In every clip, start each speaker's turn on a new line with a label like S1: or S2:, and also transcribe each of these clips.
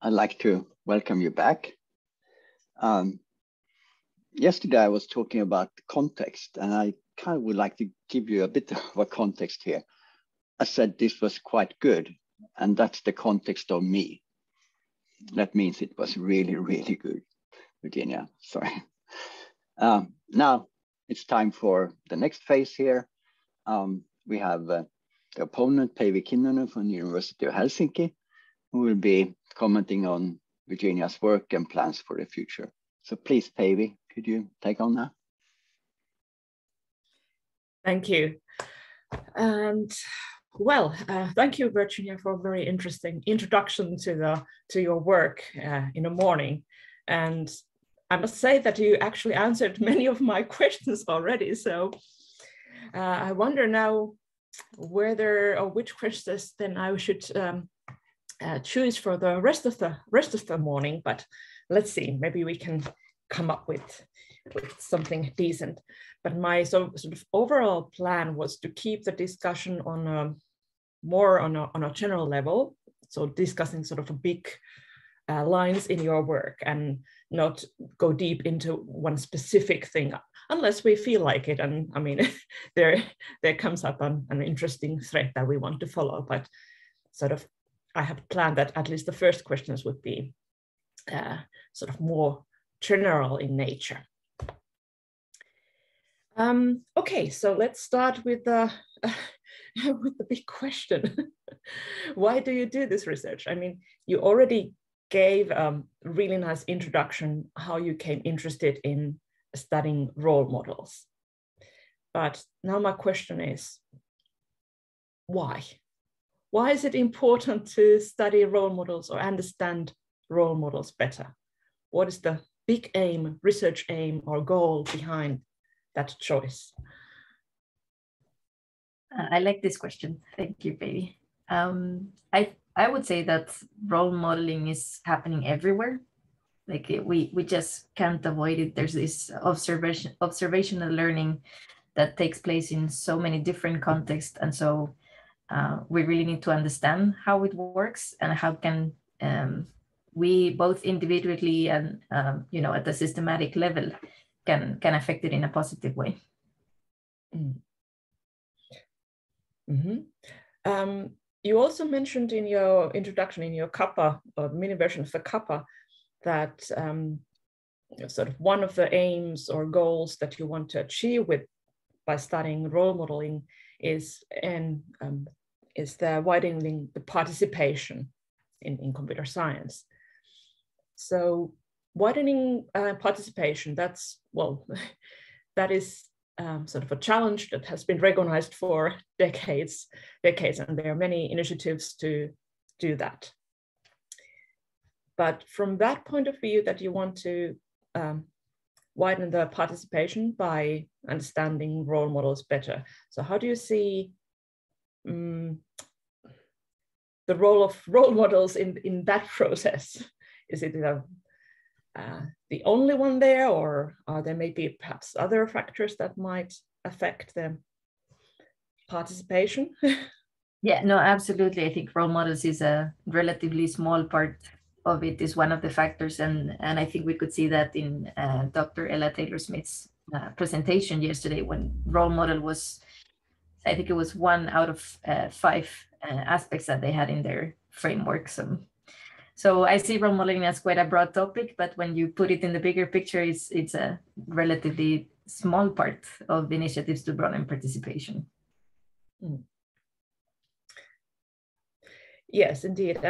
S1: I'd like to welcome you back. Yesterday I was talking about context, and I kind of would like to give you a bit of a context here. I said this was quite good, and that's the context of me. That means it was really, really good, Virginia, sorry. Now it's time for the next phase here. We have the opponent, Päivi Kinnunen from the University of Helsinki, who will be commenting on Virginia's work and plans for the future. So please, Päivi, could you take on that?
S2: Thank you. And well, thank you, Virginia, for a very interesting introduction to your work in the morning. And I must say that you actually answered many of my questions already. So I wonder now whether or which questions then I should choose for the rest of the morning. But let's see, maybe we can come up with something decent. But my sort of overall plan was to keep the discussion on more on a general level, so discussing sort of a big lines in your work and not go deep into one specific thing unless we feel like it. And I mean, there comes up an interesting thread that we want to follow, but sort of I have planned that at least the first questions would be sort of more general in nature. Okay, so let's start with the big question. Why do you do this research? I mean, you already gave a really nice introduction how you came interested in studying role models. But now my question is, why? Why is it important to study role models or understand role models better? What is the big aim, research aim or goal behind that choice?
S3: I like this question. Thank you, Päivi. I would say that role modeling is happening everywhere. Like we just can't avoid it. There's this observational learning that takes place in so many different contexts, and so we really need to understand how it works and how can we both individually and at the systematic level can affect it in a positive way.
S2: Mm-hmm. You also mentioned in your introduction, in your kappa, or mini version of the kappa, that sort of one of the aims or goals that you want to achieve by studying role modeling is the widening the participation in computer science. So widening participation, that is sort of a challenge that has been recognized for decades, and there are many initiatives to do that. But from that point of view, that you want to widen the participation by understanding role models better. So how do you see the role of role models in that process? Is it the only one there, or are there maybe perhaps other factors that might affect the participation?
S3: Yeah, no, absolutely. I think role models is a relatively small part of it, is one of the factors. And I think we could see that in Dr. Ella Taylor-Smith's presentation yesterday, when role model was, I think it was 1 out of 5 aspects that they had in their framework. So I see role modeling as quite a broad topic, but when you put it in the bigger picture, it's a relatively small part of the initiatives to broaden participation.
S2: Yes, indeed.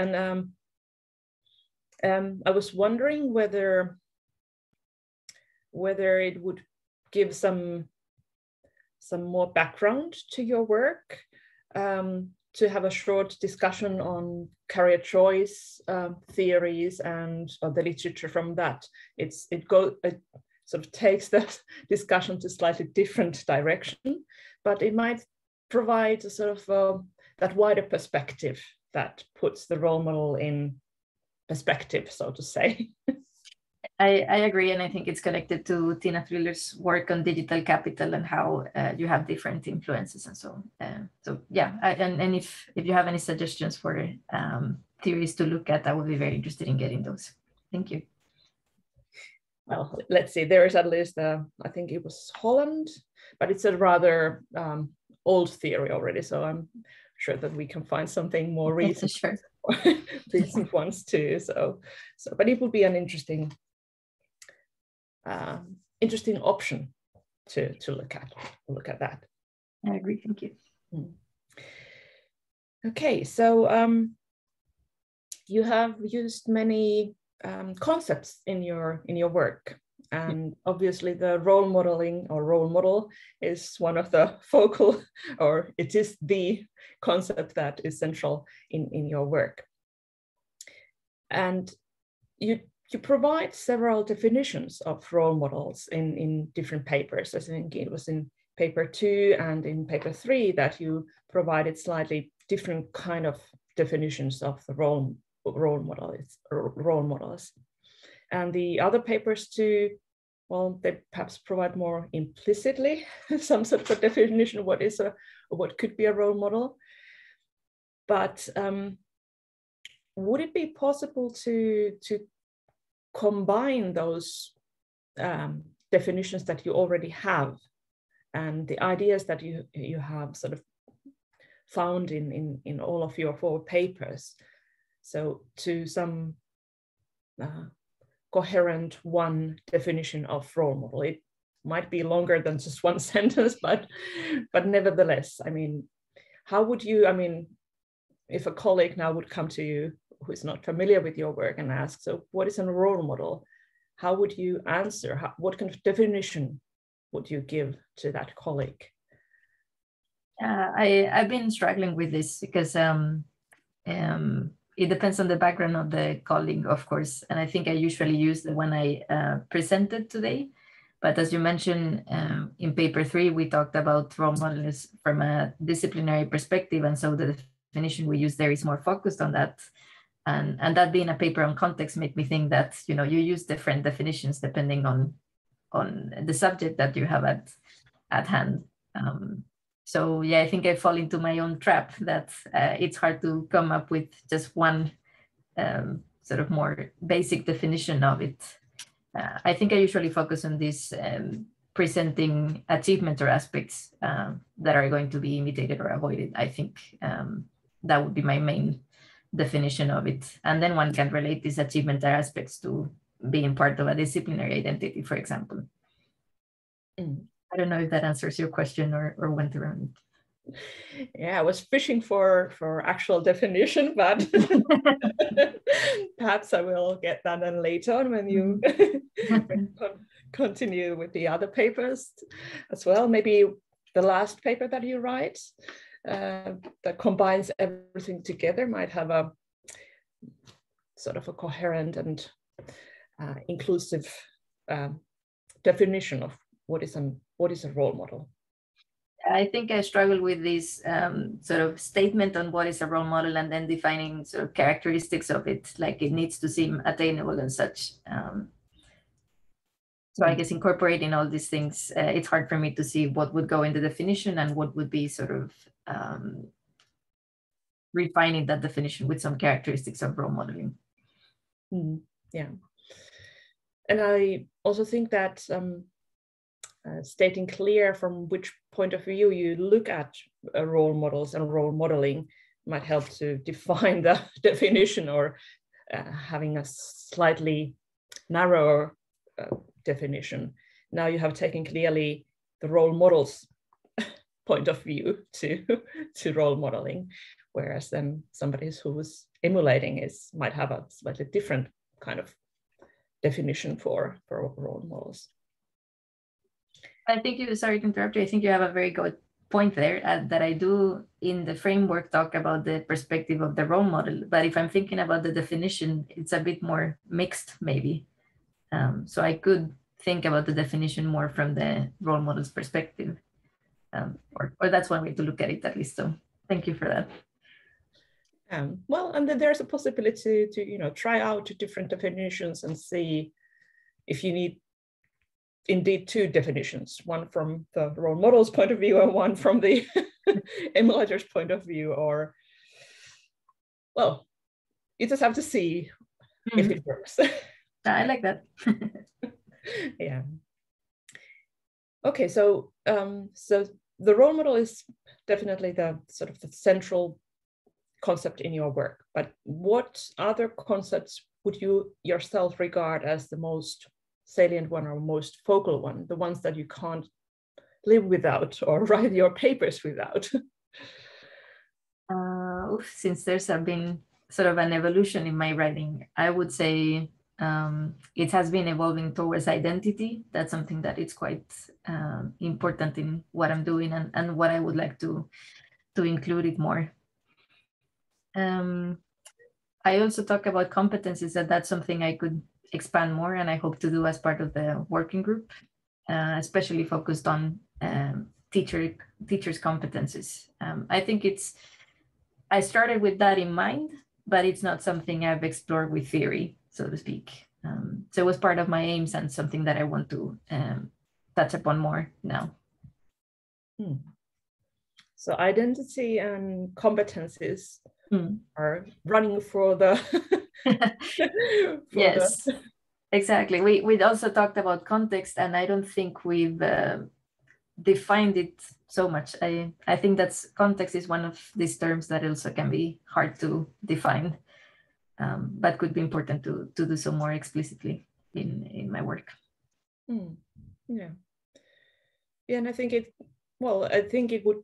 S2: And I was wondering whether it would give some more background to your work, to have a short discussion on career choice theories and the literature from that. It sort of takes the discussion to slightly different direction, but it might provide a sort of that wider perspective that puts the role model in perspective, so to say.
S3: I agree, and I think it's connected to Tina Thriller's work on digital capital and how you have different influences and so. So yeah, and if you have any suggestions for theories to look at, I would be very interested in getting those. Thank you.
S2: Well, let's see, there is at least, I think it was Holland, but it's a rather old theory already. So I'm sure that we can find something more recent,
S3: sure.
S2: recent ones too. But it would be an interesting option to look at that.
S3: I agree, thank you.
S2: Okay, so you have used many concepts in your work, and obviously the role modeling or role model is one of the focal, or it is the concept that is central in your work. And you provide several definitions of role models in different papers. I think it was in paper 2 and in paper 3 that you provided slightly different kind of definitions of the role models. And the other papers too, well, they perhaps provide more implicitly some sort of a definition of what could be a role model. But would it be possible to combine those definitions that you already have and the ideas that you have sort of found in all of your 4 papers, so to some coherent one definition of role model? It might be longer than just one sentence, but nevertheless, I mean, how would you, I mean, if a colleague now would come to you who is not familiar with your work and ask, so what is a role model? How would you answer? What kind of definition would you give to that colleague?
S3: I've been struggling with this because it depends on the background of the colleague, of course. And I think I usually use the one I presented today. But as you mentioned, in paper 3, we talked about role models from a disciplinary perspective. And so the definition we use there is more focused on that. And that being a paper on context made me think that, you know, you use different definitions depending on the subject that you have at hand. So yeah, I think I fall into my own trap that it's hard to come up with just one sort of more basic definition of it. I think I usually focus on these presenting achievement or aspects that are going to be imitated or avoided. I think that would be my main definition of it. And then one can relate these achievement or aspects to being part of a disciplinary identity, for example. I don't know if that answers your question or went around.
S2: Yeah, I was fishing for actual definition, but perhaps I will get that then later on when you continue with the other papers as well. Maybe the last paper that you write that combines everything together might have a sort of a coherent and inclusive definition of what is a role model.
S3: I think I struggle with this sort of statement on what is a role model and then defining sort of characteristics of it, like it needs to seem attainable and such. So I guess incorporating all these things, it's hard for me to see what would go in the definition and what would be sort of refining that definition with some characteristics of role modeling.
S2: Yeah. And I also think that stating clear from which point of view you look at role models and role modeling might help to define the definition, or having a slightly narrower definition. Now you have taken clearly the role model's point of view to role modeling, whereas then somebody who is emulating might have a slightly different kind of definition for role models.
S3: I think you, sorry to interrupt you, I think you have a very good point there that I do in the framework talk about the perspective of the role model, but if I'm thinking about the definition, it's a bit more mixed maybe. So I could think about the definition more from the role model's perspective, or that's one way to look at it at least. So thank you for that.
S2: Well, and then there's a possibility to try out different definitions and see if you need indeed 2 definitions, one from the role model's point of view and one from the emulator's point of view, or, well, you just have to see if it works.
S3: I like that.
S2: Yeah. Okay, so so the role model is definitely the sort of the central concept in your work, but what other concepts would you yourself regard as the most salient one or most focal one, the ones that you can't live without or write your papers without?
S3: Since there's been sort of an evolution in my writing, I would say it has been evolving towards identity. That's something that is quite important in what I'm doing and what I would like to include it more. I also talk about competencies, that's something I could expand more, and I hope to do as part of the working group, especially focused on teachers' competencies. I think I started with that in mind, but it's not something I've explored with theory, so to speak. So it was part of my aims and something that I want to touch upon more now.
S2: So identity and competencies are running for the...
S3: Yes, exactly. We also talked about context, and I don't think we've defined it so much. I think that's context is one of these terms that also can be hard to define, but could be important to do so more explicitly in my work.
S2: Yeah, and I think it would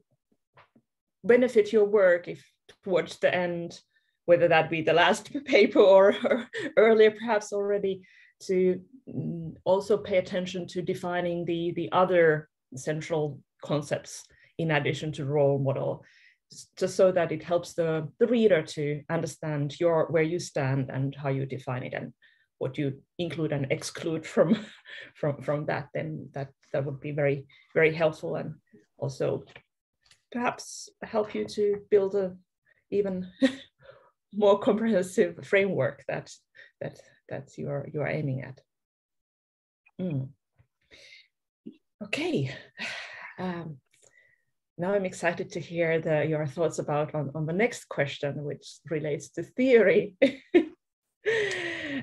S2: benefit your work if towards the end, whether that be the last paper or earlier perhaps already, to also pay attention to defining the other central concepts in addition to role model, just so that it helps the reader to understand where you stand and how you define it and what you include and exclude from that. Then that would be very, very helpful, and also perhaps help you to build a even more comprehensive framework that you're aiming at. Okay. Now I'm excited to hear your thoughts about on the next question, which relates to theory.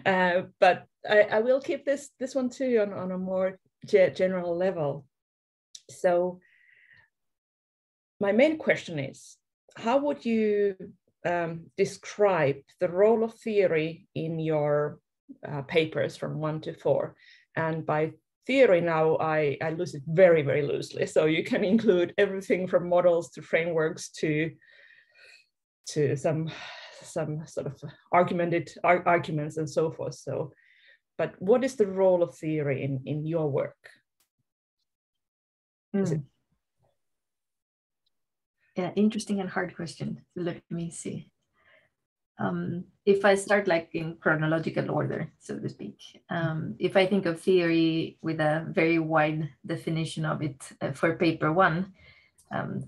S2: But I will keep this one too on a more general level. So my main question is, how would you describe the role of theory in your papers from 1 to 4? And by theory now, I use it very, very loosely. So you can include everything from models to frameworks to some sort of arguments and so forth. So, but what is the role of theory in your work?
S3: Yeah, interesting and hard question. Let me see. If I start like in chronological order, so to speak, if I think of theory with a very wide definition of it for paper 1,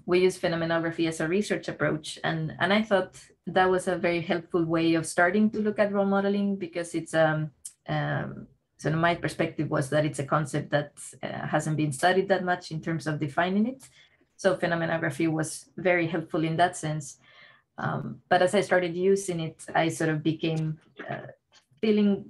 S3: we use phenomenography as a research approach. And I thought that was a very helpful way of starting to look at role modeling, because it's, so my perspective was that it's a concept that hasn't been studied that much in terms of defining it. So phenomenography was very helpful in that sense. But as I started using it, I sort of became feeling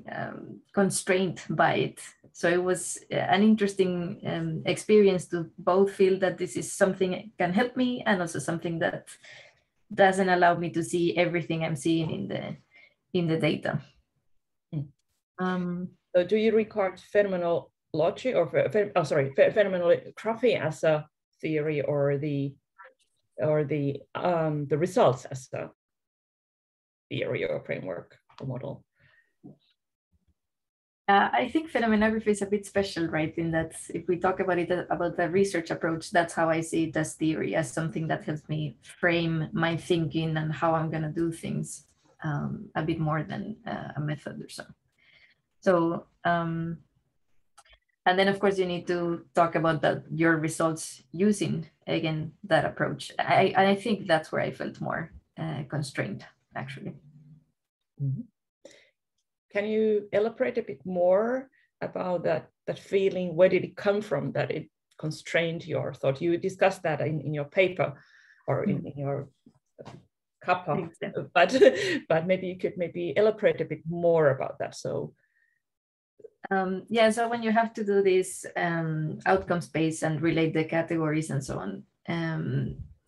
S3: constrained by it. So it was an interesting experience to both feel that this is something that can help me, and also something that doesn't allow me to see everything I'm seeing in the data.
S2: So do you regard phenomenology or phenomenography as a theory, or the results as a theory or framework or model?
S3: I think phenomenography is a bit special, right? In that, if we talk about it about the research approach, that's how I see it as theory, as something that helps me frame my thinking and how I'm going to do things a bit more than a method or so. So, and then of course you need to talk about your results using, again, that approach. I think that's where I felt more constrained, actually.
S2: Mm-hmm. Can you elaborate a bit more about that feeling? Where did it come from that it constrained your thought? You discussed that in your paper, or in your kappa, but maybe you could elaborate a bit more about that. So
S3: yeah, so when you have to do this outcomes-based and relate the categories and so on,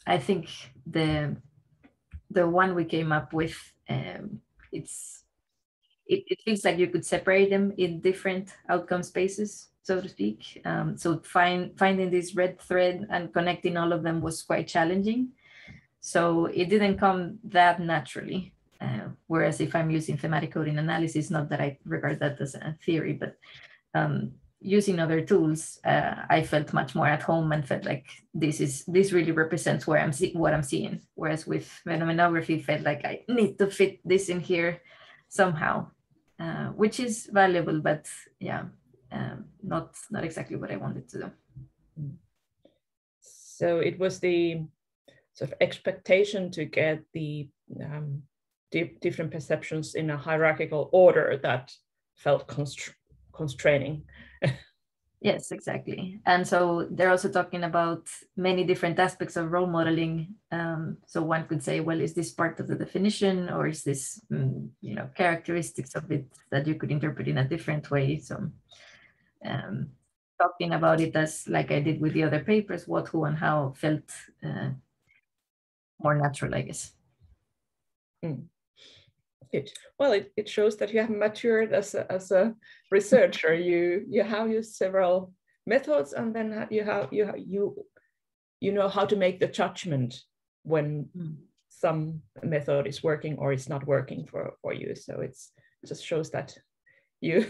S3: I think the one we came up with, it feels like you could separate them in different outcome spaces, so to speak. So finding this red thread and connecting all of them was quite challenging. So it didn't come that naturally. Whereas if I'm using thematic coding analysis, not that I regard that as a theory, but using other tools, I felt much more at home and felt like this really represents what I'm seeing. Whereas with phenomenography, felt like I need to fit this in here somehow, which is valuable, but yeah, not exactly what I wanted to do.
S2: So it was the sort of expectation to get the different perceptions in a hierarchical order that felt constraining.
S3: Yes, exactly. And so they're also talking about many different aspects of role modeling. So one could say, well, is this part of the definition, or is this, characteristics of it that you could interpret in a different way? So talking about it as, like I did with the other papers, what, who, and how felt more natural, I guess.
S2: Well, it shows that you have matured as a researcher. You have used several methods, and then you know how to make the judgment when some method is working or it's not working for you. So it just shows that you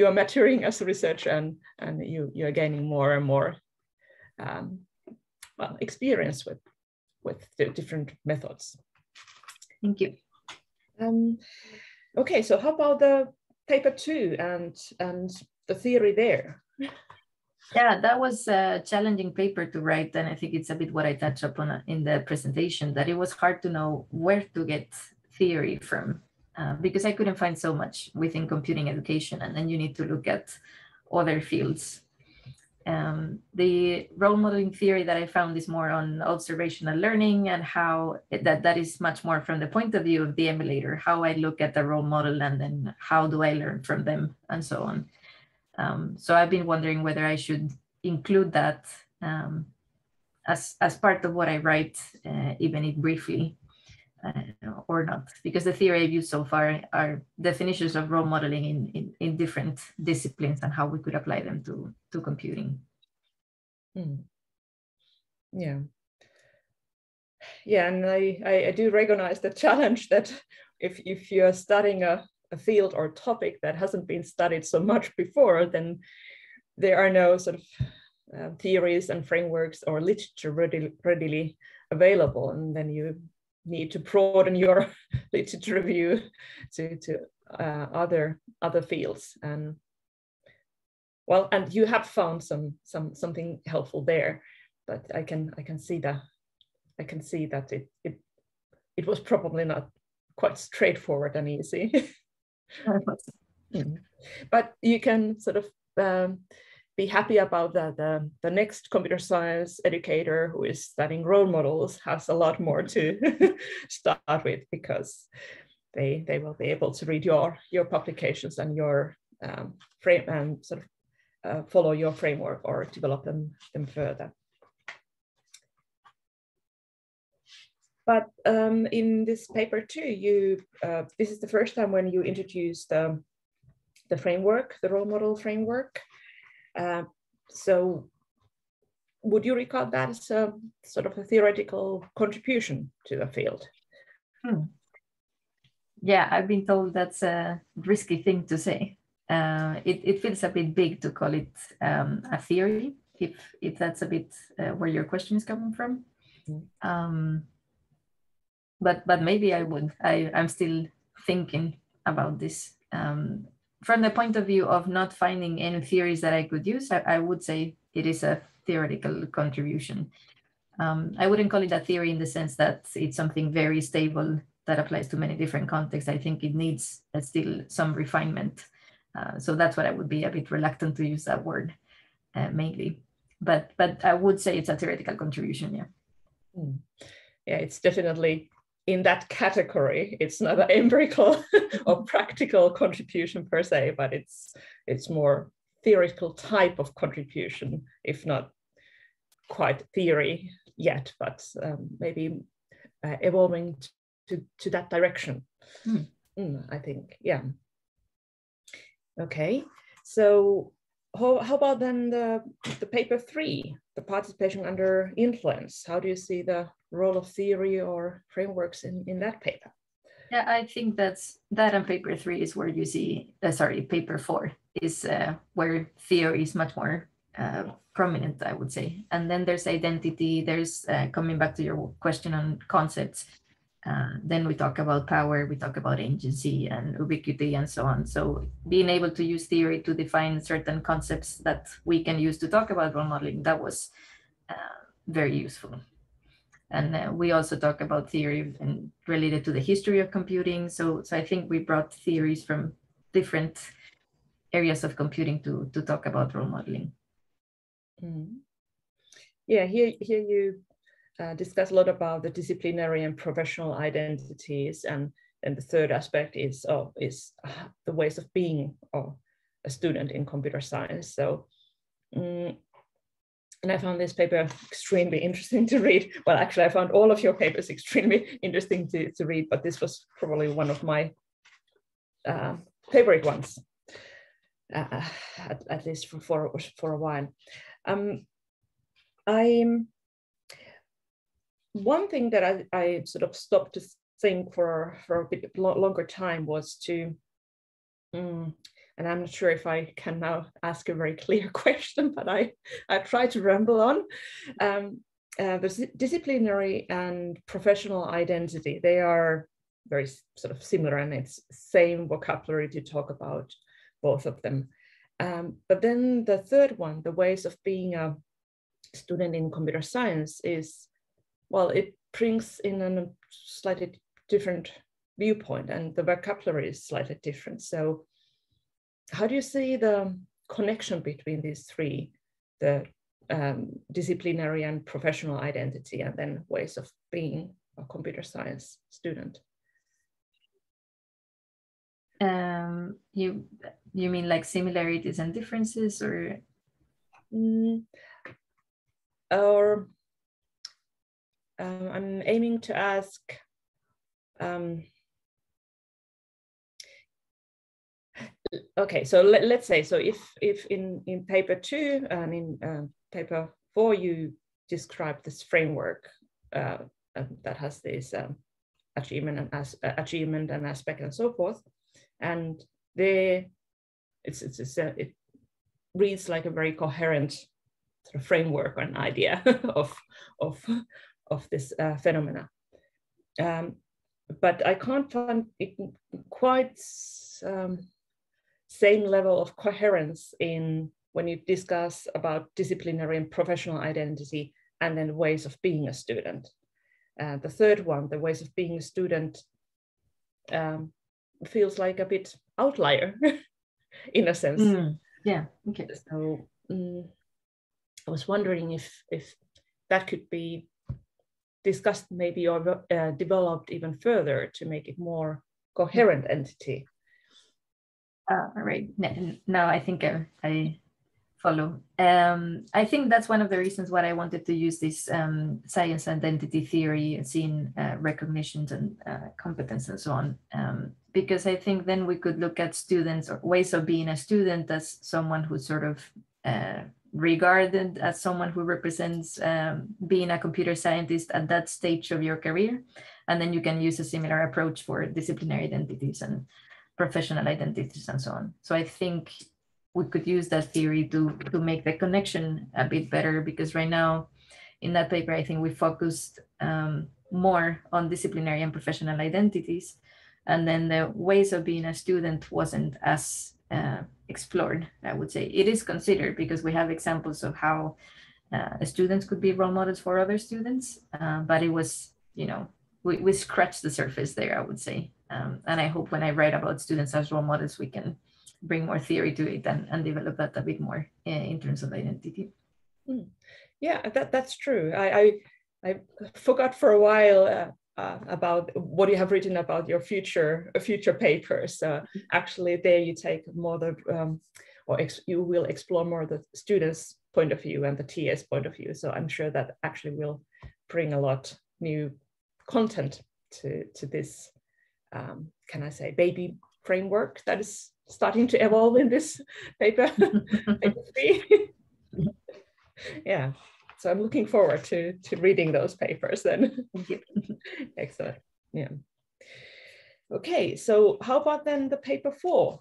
S2: are maturing as a researcher, and you are gaining more and more experience with the different methods.
S3: Thank you.
S2: Okay, so how about the paper 2 and the theory there?
S3: Yeah, that was a challenging paper to write, and I think it's a bit what I touched upon in the presentation, that it was hard to know where to get theory from, because I couldn't find so much within computing education, and then you need to look at other fields. The role modeling theory that I found is more on observational learning, and how that is much more from the point of view of the emulator, how I look at the role model and then how do I learn from them and so on. So I've been wondering whether I should include that as part of what I write, even if briefly, or not, because the theory I've used so far are definitions of role modeling in different disciplines and how we could apply them to computing.
S2: Yeah, and I do recognize the challenge that if you're studying a field or topic that hasn't been studied so much before, then there are no sort of theories and frameworks or literature readily available, and then you need to broaden your literature review to other fields. And well, and you have found something helpful there, but I can see that it was probably not quite straightforward and easy. But you can sort of be happy about the next computer science educator who is studying role models has a lot more to start with, because they will be able to read your publications and your frame and sort of follow your framework or develop them further. But in this paper too, this is the first time when you introduced the framework, the role model framework. So would you regard that as a sort of a theoretical contribution to the field?
S3: Yeah, I've been told that's a risky thing to say. It feels a bit big to call it a theory, if that's a bit where your question is coming from. But maybe I would. I'm still thinking about this. From the point of view of not finding any theories that I could use, I would say it is a theoretical contribution. I wouldn't call it a theory in the sense that it's something very stable that applies to many different contexts. I think it needs still some refinement. So that's what I would be a bit reluctant to use that word mainly. But I would say it's a theoretical contribution, yeah.
S2: Yeah, it's definitely in that category. It's not an empirical or practical contribution per se, but it's more theoretical type of contribution, if not quite theory yet, but maybe evolving to that direction. I think, yeah. Okay, so how about then the paper 3, the participation under influence? How do you see the role of theory or frameworks in that paper?
S3: Yeah, I think that on paper 3 is where you see, paper 4 is where theory is much more prominent, I would say. And then there's identity, there's coming back to your question on concepts. Then we talk about power, we talk about agency and ubiquity and so on. So being able to use theory to define certain concepts that we can use to talk about role modeling, that was very useful. And we also talk about theory and related to the history of computing. So I think we brought theories from different areas of computing to talk about role modeling.
S2: Yeah, here you discuss a lot about the disciplinary and professional identities, and the third aspect is the ways of being a student in computer science. So, and I found this paper extremely interesting to read. Well, actually, I found all of your papers extremely interesting to read, but this was probably one of my favorite ones, at least for a while. One thing that I sort of stopped to think for a bit longer time was to, and I'm not sure if I can now ask a very clear question, but I try to ramble on. The disciplinary and professional identity, they are very sort of similar, and it's same vocabulary to talk about both of them. But then the third one, the ways of being a student in computer science, is, well, it brings in a slightly different viewpoint, and the vocabulary is slightly different. So how do you see the connection between these three, the disciplinary and professional identity, and then ways of being a computer science student?
S3: You mean like similarities and differences, or?
S2: Or I'm aiming to ask, okay, so let's say, so if in paper 2 and in paper 4 you describe this framework that has this achievement and aspect and so forth, and it reads like a very coherent sort of framework or an idea of this phenomena. But I can't find it quite same level of coherence in when you discuss about disciplinary and professional identity and then ways of being a student. The third one, the ways of being a student, feels like a bit outlier in a sense.
S3: Yeah, okay.
S2: So I was wondering if that could be discussed maybe or developed even further to make it more coherent entity.
S3: All right. Now I think I follow. I think that's one of the reasons why I wanted to use this science identity theory, seeing recognitions and competence and so on, because I think then we could look at students or ways of being a student as someone who's sort of regarded as someone who represents being a computer scientist at that stage of your career. And then you can use a similar approach for disciplinary identities and professional identities and so on. So I think we could use that theory to make the connection a bit better, because right now in that paper, I think we focused more on disciplinary and professional identities. And then the ways of being a student wasn't as explored, I would say. It is considered because we have examples of how students could be role models for other students, but it was, we scratched the surface there, I would say. And I hope when I write about students as role models, we can bring more theory to it and develop that a bit more in terms of identity.
S2: Yeah, that's true. I forgot for a while about what you have written about your future papers. Actually, there you take more the you will explore more the students' point of view and the TA's point of view. So I'm sure that actually will bring a lot new content to this, can I say, baby framework that is starting to evolve in this paper. Paper 3. Yeah, so I'm looking forward to reading those papers then. Excellent. Yeah. Okay, so how about then the paper 4,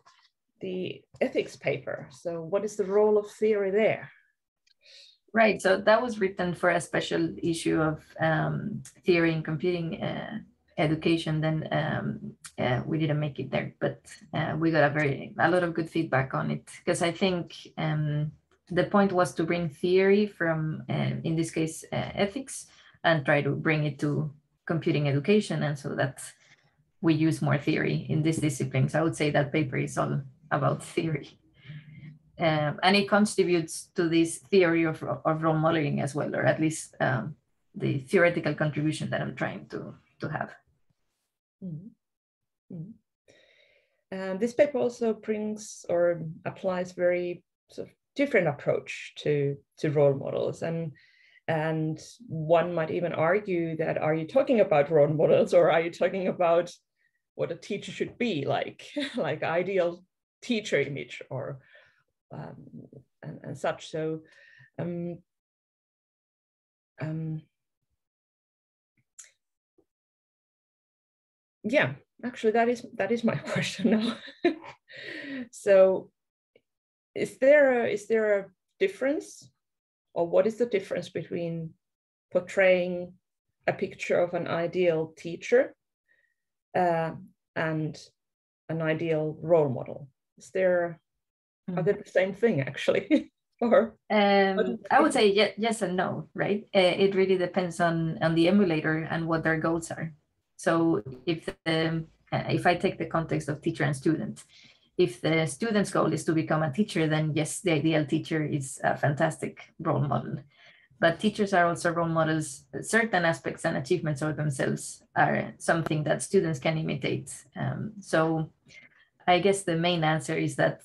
S2: the ethics paper? So what is the role of theory there?
S3: Right, so that was written for a special issue of theory in computing education. Then we didn't make it there, but we got a lot of good feedback on it, because I think the point was to bring theory from, in this case, ethics, and try to bring it to computing education, and so that we use more theory in this discipline. So I would say that paper is all about theory. And it contributes to this theory of role modeling as well, or at least the theoretical contribution that I'm trying to have.
S2: Mm-hmm. Mm-hmm. This paper also brings or applies very sort of different approach to role models, and one might even argue that, are you talking about role models, or are you talking about what a teacher should be like ideal teacher image, or and such. So yeah, actually that is my question now. So is there a difference, or what is the difference between portraying a picture of an ideal teacher and an ideal role model? Are they the same thing actually? Or
S3: I would say yes and no, right? It really depends on the emulator and what their goals are. So if I take the context of teacher and student, if the student's goal is to become a teacher, then yes, the ideal teacher is a fantastic role model. But teachers are also role models. Certain aspects and achievements of themselves are something that students can imitate. So I guess the main answer is that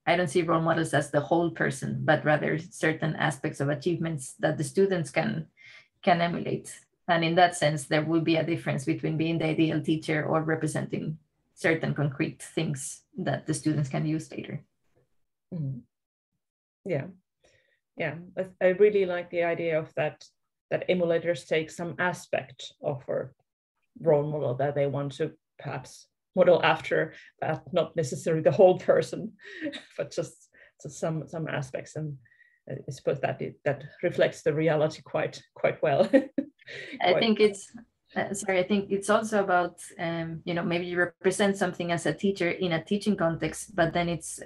S3: I don't see role models as the whole person, but rather certain aspects of achievements that the students can emulate. And in that sense, there will be a difference between being the ideal teacher or representing certain concrete things that the students can use later.
S2: Mm-hmm. Yeah, I really like the idea of that emulators take some aspect of a role model that they want to perhaps model after, but not necessarily the whole person, but just some aspects. And I suppose that reflects the reality quite well.
S3: I think it's I think it's also about maybe you represent something as a teacher in a teaching context, but then it's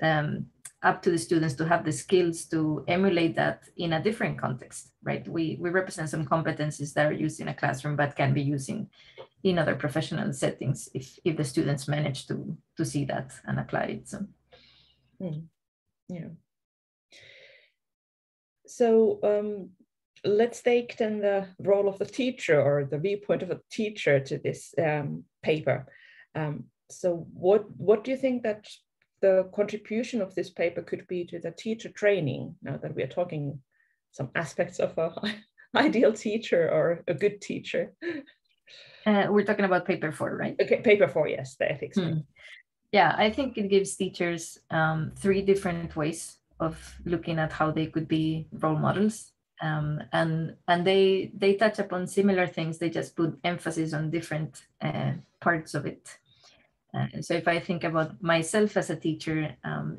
S3: up to the students to have the skills to emulate that in a different context, right? We represent some competencies that are used in a classroom but can be used in other professional settings if the students manage to see that and apply it. So
S2: yeah. So let's take then the role of the teacher, or the viewpoint of a teacher, to this paper. So what do you think that the contribution of this paper could be to the teacher training, now that we are talking some aspects of an ideal teacher or a good teacher?
S3: We're talking about paper 4, right?
S2: Okay, paper 4, yes, the ethics.
S3: Yeah, I think it gives teachers 3 different ways of looking at how they could be role models. And they touch upon similar things, they just put emphasis on different parts of it. So if I think about myself as a teacher,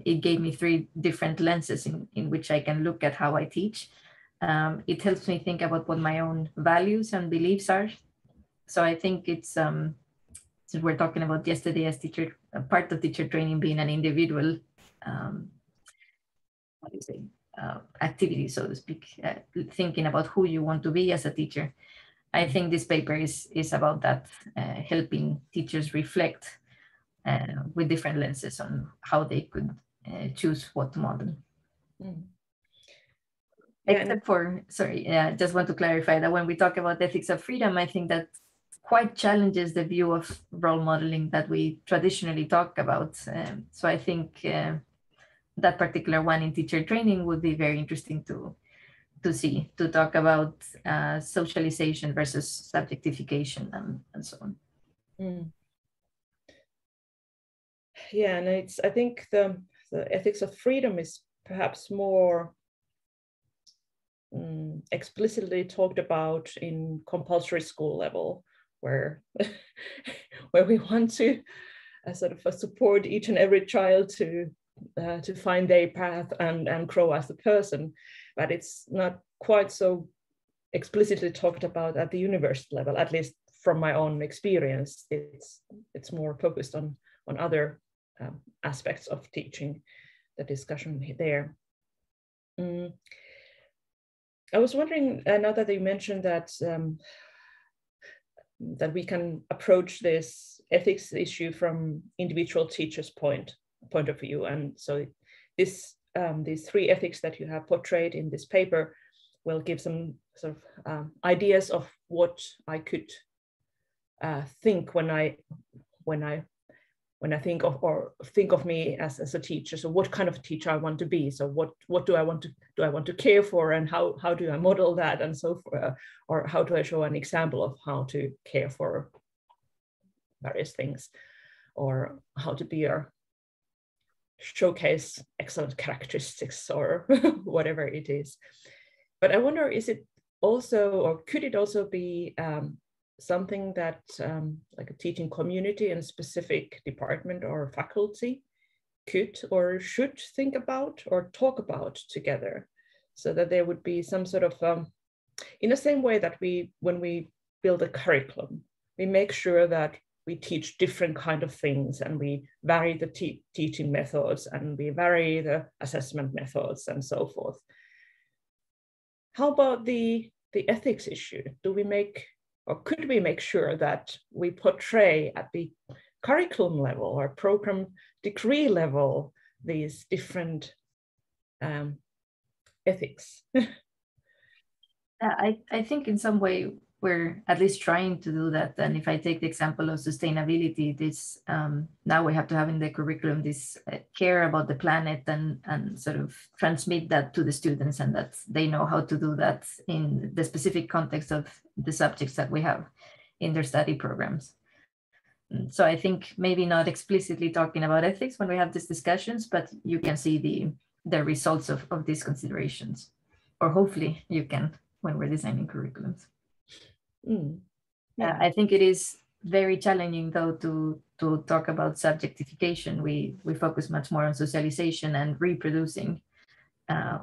S3: it gave me 3 different lenses in which I can look at how I teach. It helps me think about what my own values and beliefs are. So I think it's, since we're talking about yesterday as teacher, part of teacher training being an individual, activity, so to speak, thinking about who you want to be as a teacher. I think this paper is about that, helping teachers reflect with different lenses on how they could choose what to model. Except for, sorry, just want to clarify that when we talk about ethics of freedom, I think that quite challenges the view of role modeling that we traditionally talk about. So I think that particular one in teacher training would be very interesting to see, to talk about socialization versus subjectification and so on.
S2: Mm. Yeah, and I think the ethics of freedom is perhaps more explicitly talked about in compulsory school level, where we want to sort of support each and every child to find their path and grow as a person, but it's not quite so explicitly talked about at the university level. At least from my own experience, it's more focused on other aspects of teaching, the discussion there. I was wondering, now that you mentioned that that we can approach this ethics issue from individual teachers' point of view, and so these 3 ethics that you have portrayed in this paper will give some sort of ideas of what I could think when I think of me as a teacher. So what kind of teacher I want to be. So what do I want to care for, and how do I model that, and so forth, or how do I show an example of how to care for various things, or how to be or showcase excellent characteristics, or whatever it is. But I wonder, is it also, or could it also be something that like a teaching community and specific department or faculty could or should think about or talk about together, so that there would be some sort of, in the same way that when we build a curriculum, we make sure that we teach different kind of things, and we vary the teaching methods, and we vary the assessment methods, and so forth. How about the ethics issue? Do we make, or could we make sure that we portray at the curriculum level or program degree level these different ethics?
S3: I think in some way we're at least trying to do that. And if I take the example of sustainability, this now we have to have in the curriculum this care about the planet, and sort of transmit that to the students, and that they know how to do that in the specific context of the subjects that we have in their study programs. So I think maybe not explicitly talking about ethics when we have these discussions, but you can see the results of these considerations, or hopefully you can when we're designing curriculums. I think it is very challenging, though, to talk about subjectification. We focus much more on socialization and reproducing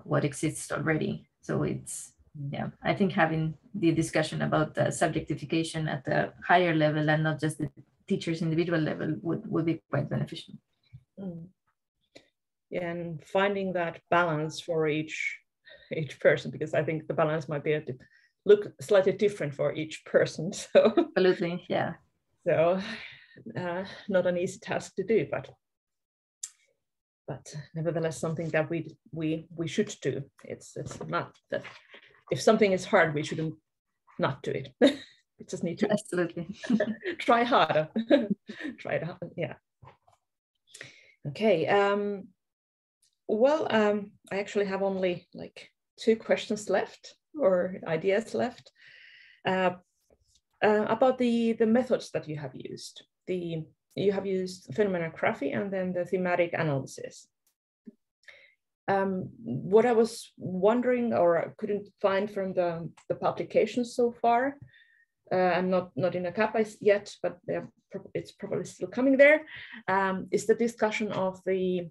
S3: what exists already. So it's, I think having the discussion about the subjectification at the higher level and not just the teacher's individual level would be quite beneficial.
S2: Yeah, and finding that balance for each person, because I think the balance might be look slightly different for each person. So
S3: absolutely, yeah.
S2: So not an easy task to do, but nevertheless something that we should do. It's not that if something is hard, we shouldn't not do it. We just need to
S3: absolutely
S2: try harder. Try it hard, yeah. Okay. Well, I actually have only like 2 questions left, or ideas left, about the methods that you have used. You have used phenomenography and then the thematic analysis. What I was wondering, or I couldn't find from the publications so far, and not in a CAPA yet, but it's probably still coming there, is the discussion of the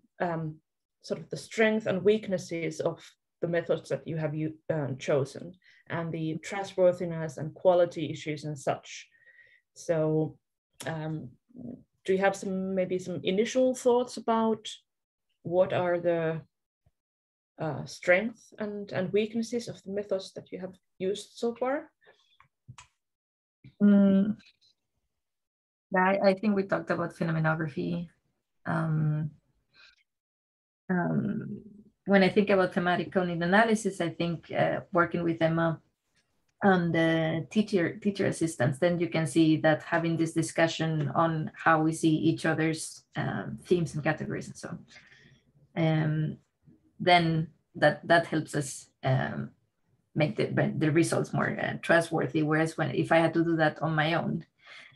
S2: sort of the strengths and weaknesses of the methods that you have chosen, and the trustworthiness and quality issues and such. So do you have maybe some initial thoughts about what are the strengths and weaknesses of the methods that you have used so far?
S3: I think we talked about phenomenography. When I think about thematic cognitive analysis, I think working with Emma on the teacher assistants, then you can see that having this discussion on how we see each other's themes and categories and so on, then that helps us make the results more trustworthy. Whereas if I had to do that on my own,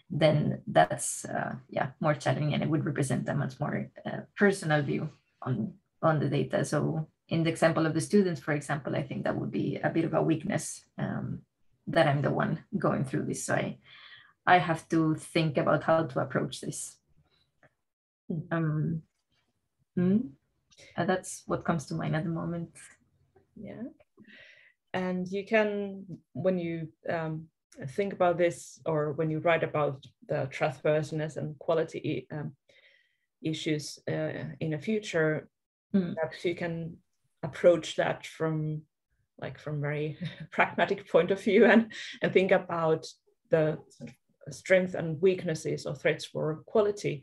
S3: then that's more challenging, and it would represent a much more personal view on the data. So in the example of the students, for example, I think that would be a bit of a weakness, that I'm the one going through this. So I have to think about how to approach this. That's what comes to mind at the moment.
S2: Yeah. And you can, when you think about this, or when you write about the trustworthiness and quality issues in the future, perhaps you can approach that from very pragmatic point of view, and think about the strengths and weaknesses or threats for quality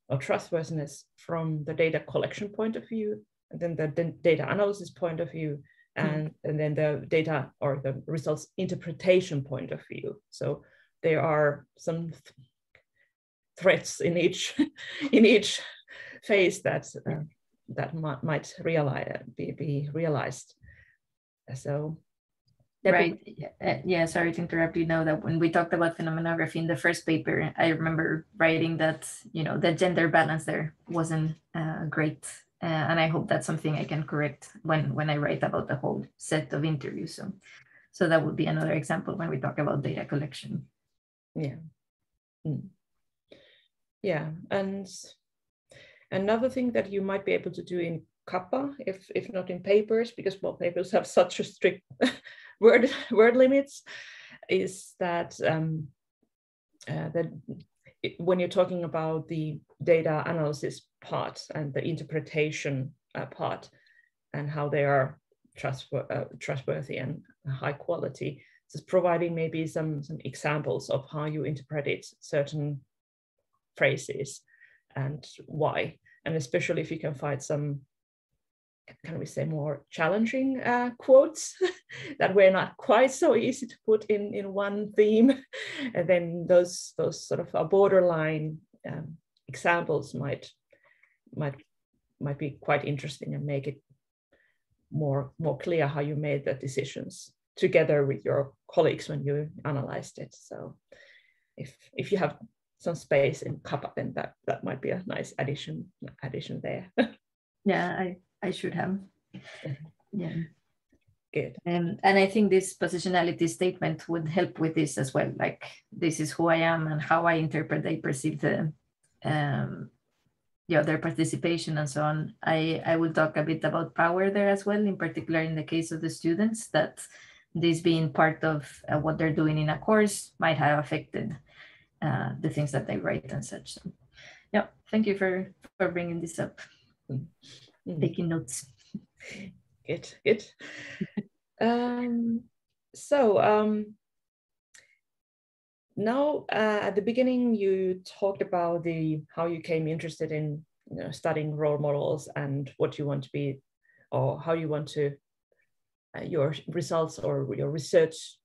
S2: or trustworthiness from the data collection point of view, and then the data analysis point of view, and then the data or the results interpretation point of view. So there are some threats in each phase that might be realized. So
S3: right. Yeah, sorry to interrupt you. Now that when we talked about phenomenography in the first paper, I remember writing that, the gender balance there wasn't great. And I hope that's something I can correct when I write about the whole set of interviews. So that would be another example when we talk about data collection.
S2: Yeah. Yeah. And another thing that you might be able to do in Kappa, if not in papers, because papers have such a strict word limits, is that when you're talking about the data analysis part and the interpretation part, and how they are trustworthy and high quality, just providing maybe some examples of how you interpreted certain phrases and why, and especially if you can find some, can we say, more challenging quotes that were not quite so easy to put in one theme, and then those sort of borderline examples might be quite interesting and make it more clear how you made the decisions together with your colleagues when you analyzed it. So if you have some space in Kappa, then that might be a nice addition there.
S3: Yeah, I should have. Yeah.
S2: Good.
S3: And I think this positionality statement would help with this as well. Like, this is who I am and how I interpret, they perceive their participation and so on. I will talk a bit about power there as well, in particular in the case of the students, that this being part of what they're doing in a course might have affected the things that they write and such. So, yeah, thank you for bringing this up. Taking notes.
S2: Good. Now at the beginning you talked about how you came interested in studying role models and what you want to be, or how you want to your results or your research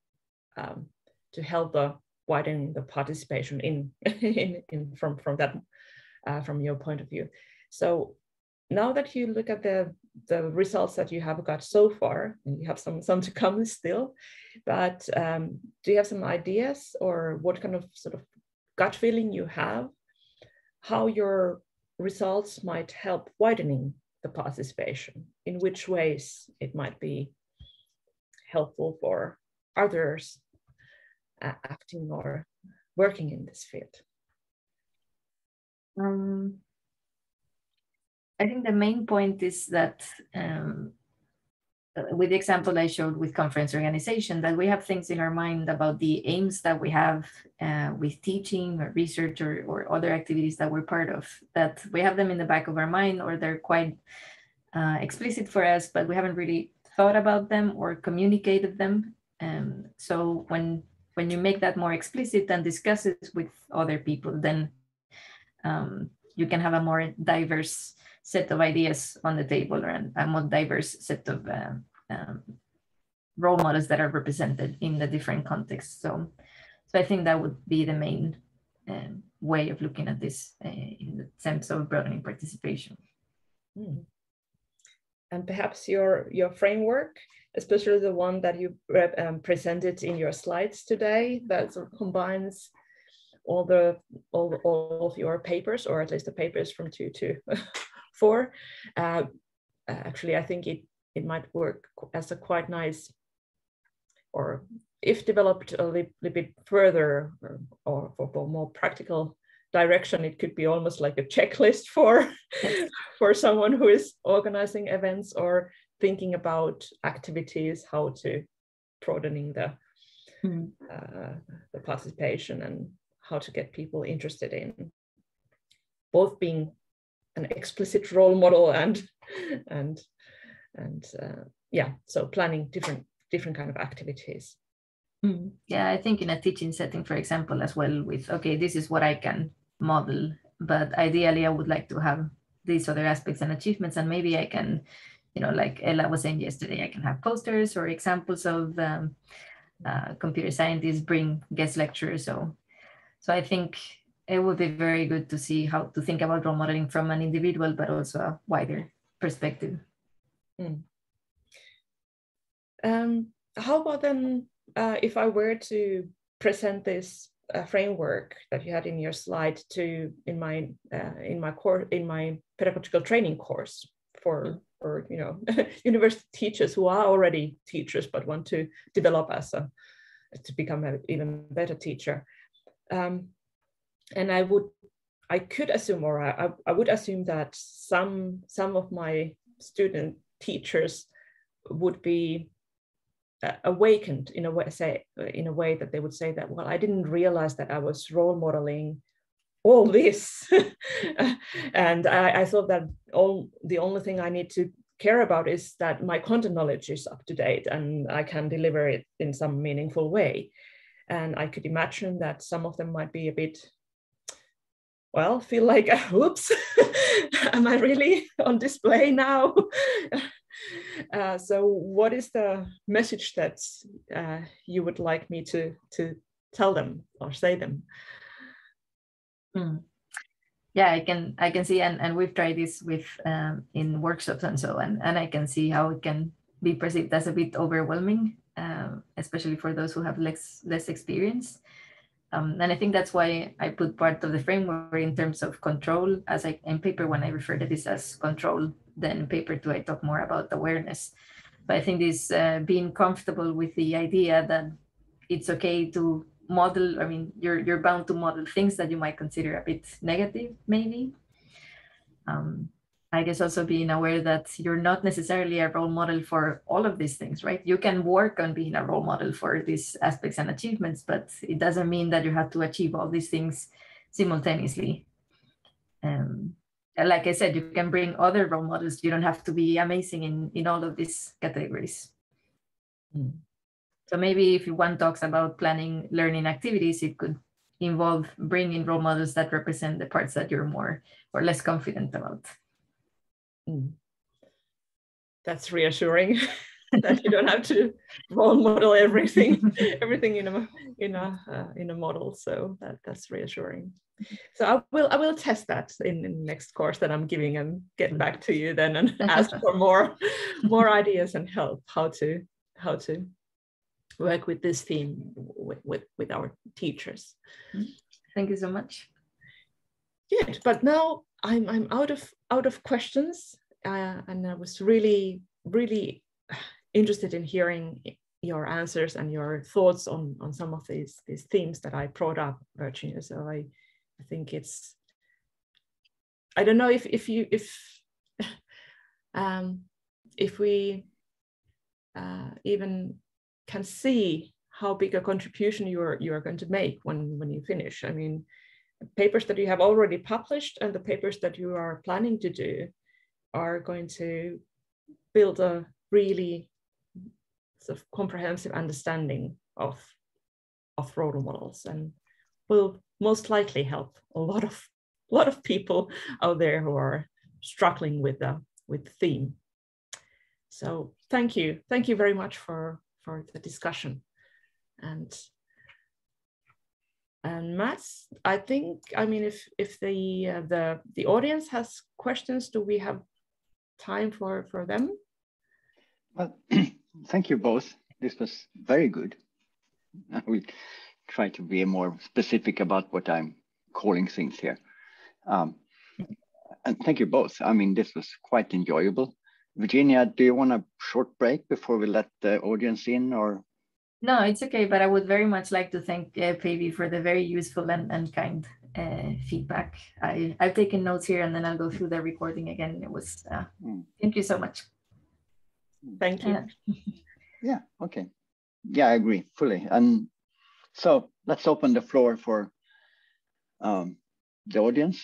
S2: to help widen the participation from your point of view. So now that you look at the results that you have got so far, and you have some to come still, but do you have some ideas, or what kind of sort of gut feeling you have how your results might help widening the participation? In which ways it might be helpful for others acting or working in this field?
S3: I think the main point is that with the example I showed with conference organization, that we have things in our mind about the aims that we have with teaching or research or other activities that we're part of, that we have them in the back of our mind, or they're quite explicit for us, but we haven't really thought about them or communicated them. So when you make that more explicit and discuss it with other people, then you can have a more diverse set of ideas on the table, or a more diverse set of role models that are represented in the different contexts. So I think that would be the main way of looking at this in the sense of broadening participation.
S2: And perhaps your framework, especially the one that you presented in your slides today, that sort of combines all of your papers, or at least the papers from 2 to 4. Actually, I think it might work as a quite nice, or if developed a little bit further, or for more practical direction, it could be almost like a checklist for someone who is organizing events or thinking about activities, how to broadening the participation and how to get people interested in both being an explicit role model and so planning different kind of activities.
S3: Yeah, I think in a teaching setting, for example, as well, with, okay, this is what I can model, but ideally I would like to have these other aspects and achievements, and maybe I can, like Ella was saying yesterday, I can have posters or examples of computer scientists bring guest lecturers. So I think it would be very good to see how to think about role modeling from an individual, but also a wider perspective.
S2: How about then, if I were to present this framework that you had in your slide in my pedagogical training course for university teachers who are already teachers but want to develop to become an even better teacher, and I could assume, or I would assume that some of my student teachers would be awakened in a way that they would say that, well, I didn't realize that I was role modeling all this, and I thought that the only thing I need to care about is that my content knowledge is up to date and I can deliver it in some meaningful way. And I could imagine that some of them might be a bit, well, feel like, oops, am I really on display now? So what is the message that you would like me to tell them or say them?
S3: Yeah, I can see, and we've tried this with in workshops and so on, and I can see how it can be perceived as a bit overwhelming, especially for those who have less experience. And I think that's why I put part of the framework in terms of control, as in paper when I refer to this as control, then in paper 2 I talk more about awareness. But I think this being comfortable with the idea that it's okay to model, I mean, you're bound to model things that you might consider a bit negative, maybe. I guess also being aware that you're not necessarily a role model for all of these things, right? You can work on being a role model for these aspects and achievements, but it doesn't mean that you have to achieve all these things simultaneously. Like I said, you can bring other role models. You don't have to be amazing in all of these categories. So maybe if one talks about planning learning activities, it could involve bringing role models that represent the parts that you're more or less confident about.
S2: That's reassuring that you don't have to role model everything in a model. So that's reassuring. So I will test that in the next course that I'm giving and get back to you then and ask for more ideas and help how to work with this theme with our teachers.
S3: Thank you so much.
S2: Good, but now I'm out of questions, and I was really interested in hearing your answers and your thoughts on some of these themes that I brought up, Virginia. So I think it's, I don't know if we even can see how big a contribution you are going to make when you finish. I mean, papers that you have already published and the papers that you are planning to do are going to build a really sort of comprehensive understanding of role models, and will most likely help a lot of people out there who are struggling with the theme. So thank you very much for the discussion. And Mats, I think, I mean, if the audience has questions, do we have time for them?
S1: Well, thank you both. This was very good. I will try to be more specific about what I'm calling things here. And thank you both. I mean, this was quite enjoyable. Virginia, do you want a short break before we let the audience in, or?
S3: No, it's okay, but I would very much like to thank Päivi for the very useful and kind feedback. I've taken notes here, and then I'll go through the recording again. It was, thank you so much.
S2: Thank you.
S1: Yeah, okay. Yeah, I agree fully. And so let's open the floor for the audience.